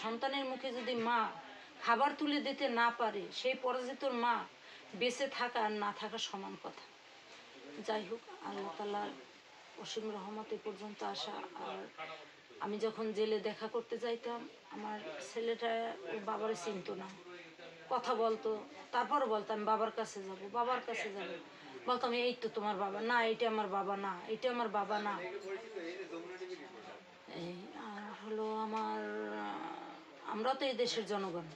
সন্তানের মুখে যদি মা খাবার তুলে দিতে না পারে, সেই পরাজিতর মা বেঁচে থাকা আর না থাকা সমান কথা। যাই হোক, আল্লাহ তাআলার অসীম রহমত এ পর্যন্ত আসা। আর আমি যখন জেলে দেখা করতে যাইতাম, আমার ছেলেটা ওর বাবারে চিনতো না, কথা বলতো, তারপরও বলতাম বাবার কাছে যাব, বাবার কাছে যাব। বলতাম এই তো তোমার বাবা, না এটা আমার বাবা না, এটা আমার বাবা না। এই আর হলো আমরা তো এই দেশের জনগণ,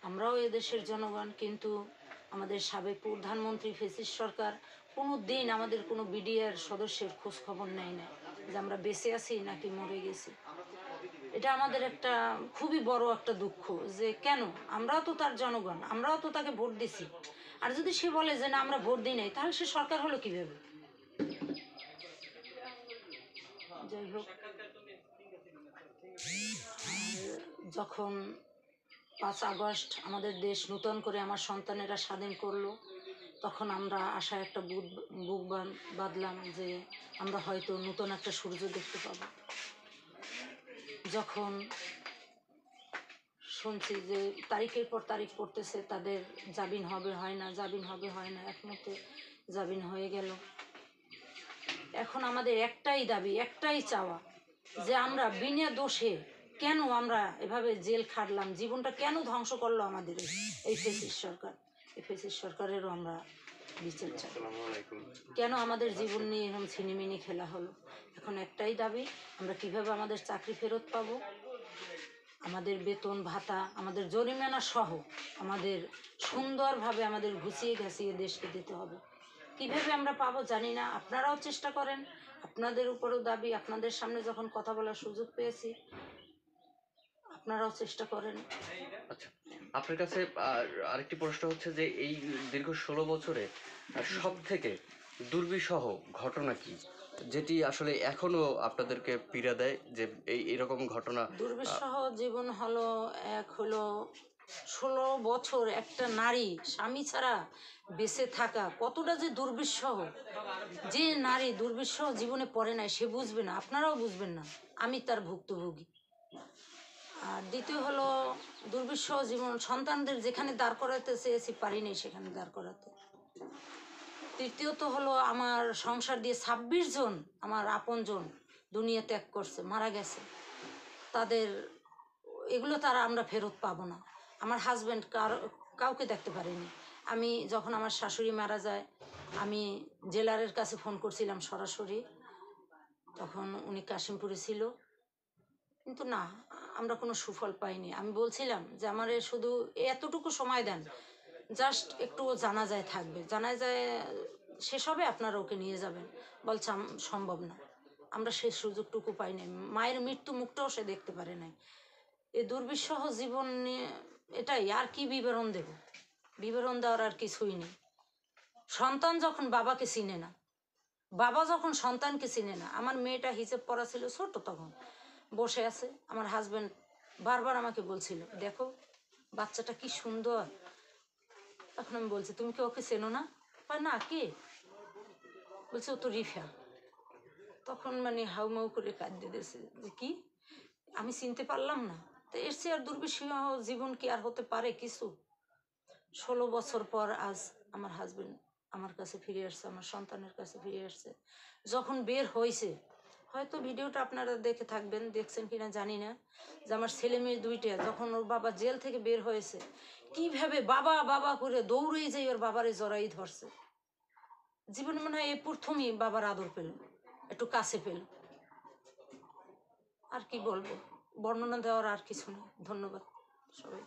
আমরাও এদেশের জনগণ, কিন্তু আমাদের সাবেক প্রধানমন্ত্রী ফ্যাসিস্ট সরকার কোনো দিন আমাদের কোনো বিডিআর সদস্যের খোঁজ খবর নেয় না যে আমরা বেঁচে আছি নাকি মরে গেছি। এটা আমাদের একটা খুবই বড় একটা দুঃখ, যে কেন, আমরাও তো তার জনগণ, আমরাও তো তাকে ভোট দিছি। আর যদি সে বলে যে না আমরা ভোট দিই নাই, তাহলে সে সরকার হলো কিভাবে? যাই হোক, যখন 5 আগস্ট আমাদের দেশ নূতন করে আমার সন্তানেরা স্বাধীন করলো, তখন আমরা আশায় একটা বুক বাঁধলাম যে আমরা হয়তো নতুন একটা সূর্য দেখতে পাবো। যখন শুনছি যে তারিখের পর তারিখ পড়তেছে, তাদের জামিন হবে হয় না, জামিন হবে হয় না, একমতে জামিন হয়ে গেল। এখন আমাদের একটাই দাবি, একটাই চাওয়া, যে আমরা বিনা দোষে কেন আমরা এভাবে জেল খাটলাম, জীবনটা কেন ধ্বংস করলো আমাদের এই ফ্যাসিস্ট সরকার। এই ফ্যাসিস্ট সরকারেরও আমরা বিচার চাই। কেন আমাদের জীবন নিয়ে এরকম ছিনিমিনি খেলা হলো? এখন একটাই দাবি, আমরা কিভাবে আমাদের চাকরি ফেরত পাবো, আমাদের বেতন ভাতা, আমাদের জরিমানা সহ আমাদের সুন্দরভাবে আমাদের গুছিয়ে গাছিয়ে দেশকে দিতে হবে। কিভাবে আমরা পাবো জানি না, আপনারাও চেষ্টা করেন, আপনাদের উপরও দাবি। আপনাদের সামনে যখন কথা বলার সুযোগ পেয়েছি, আপনারাও চেষ্টা করেন। আচ্ছা, আপনার কাছে আরেকটি প্রশ্ন হচ্ছে যে এই দীর্ঘ 16 বছরে সব থেকে দুর্বিষহ ঘটনা কি, যেটি আসলে এখনো আপনাদেরকে পীড়া দেয়, যে এরকম ঘটনা? দুর্বিষহ জীবন হলো, এক হলো 16 বছর একটা নারী স্বামী ছাড়া বেঁচে থাকা কতটা যে দুর্বিষহ। যে নারী দুর্বিষহ জীবনে পড়ে নাই, সে বুঝবে না, আপনারাও বুঝবেন না, আমি তার ভুক্তভোগী। আর দ্বিতীয় হলো দুর্বিষহ জীবন, সন্তানদের যেখানে দাঁড় করাতে চেয়েছি পারিনি সেখানে দাঁড় করাতে। তৃতীয়ত হলো আমার সংসার দিয়ে 26 জন আমার আপনজন দুনিয়া ত্যাগ করছে, মারা গেছে। তাদের এগুলো তারা আমরা ফেরত পাবো না। আমার হাজব্যান্ড কাউকে দেখতে পারেনি। আমি যখন আমার শাশুড়ি মারা যায়, আমি জেলারের কাছে ফোন করছিলাম সরাসরি, তখন উনি কাশিমপুরে ছিল, কিন্তু না, আমরা কোনো সুফল পাইনি। আমি বলছিলাম যে আমারে শুধু এতটুকু সময় দেন, জাস্ট একটু জানাজায় থাকবে, জানাজায় শেষ হবে আপনারা ওকে নিয়ে যাবেন। বলছে সম্ভব না, আমরা সেই সুযোগটুকু পাই নাই। মায়ের মৃত্যু মুখটাও সে দেখতে পারে নাই। এই দুর্বিষহ জীবন নিয়ে এটাই, আর কি বিবরণ দেব? বিবরণ দেওয়ার আর কিছুই নেই। সন্তান যখন বাবাকে চিনে না, বাবা যখন সন্তানকে চিনে না। আমার মেয়েটা হিসেব পড়া ছিল ছোট, তখন বসে আছে, আমার হাজব্যান্ড বারবার আমাকে বলছিল দেখো বাচ্চাটা কি সুন্দর। তখন আমি বলছি তুমি কি ওকে চেনো না? না, কে? বলছে ও তো রিফা। তখন মানে হাউমাউ করে কাঁদতে দিয়েছে যে কি, আমি চিনতে পারলাম না। তো এর চেয়ে আর দুর্বিষহ জীবন কি আর হতে পারে কিছু? 16 বছর পর আজ আমার হাজবেন্ড আমার কাছে ফিরে আসছে, আমার সন্তানের কাছে ফিরে আসছে। যখন বের হয়েছে, হয়তো ভিডিওটা আপনারা দেখে থাকবেন, দেখছেন কিনা জানি না, যে আমার ছেলে মেয়ে দুইটা যখন ওর বাবা জেল থেকে বের হয়েছে, কিভাবে বাবা বাবা করে দৌড়েই যাই ওর বাবারে জড়াই ধরছে। জীবনে মনে হয় এই প্রথমই বাবার আদর পেল, একটু কাছে পেল। আর কি বলবো, বর্ণনা দেওয়ার আর কিছু নেই। ধন্যবাদ সবাই।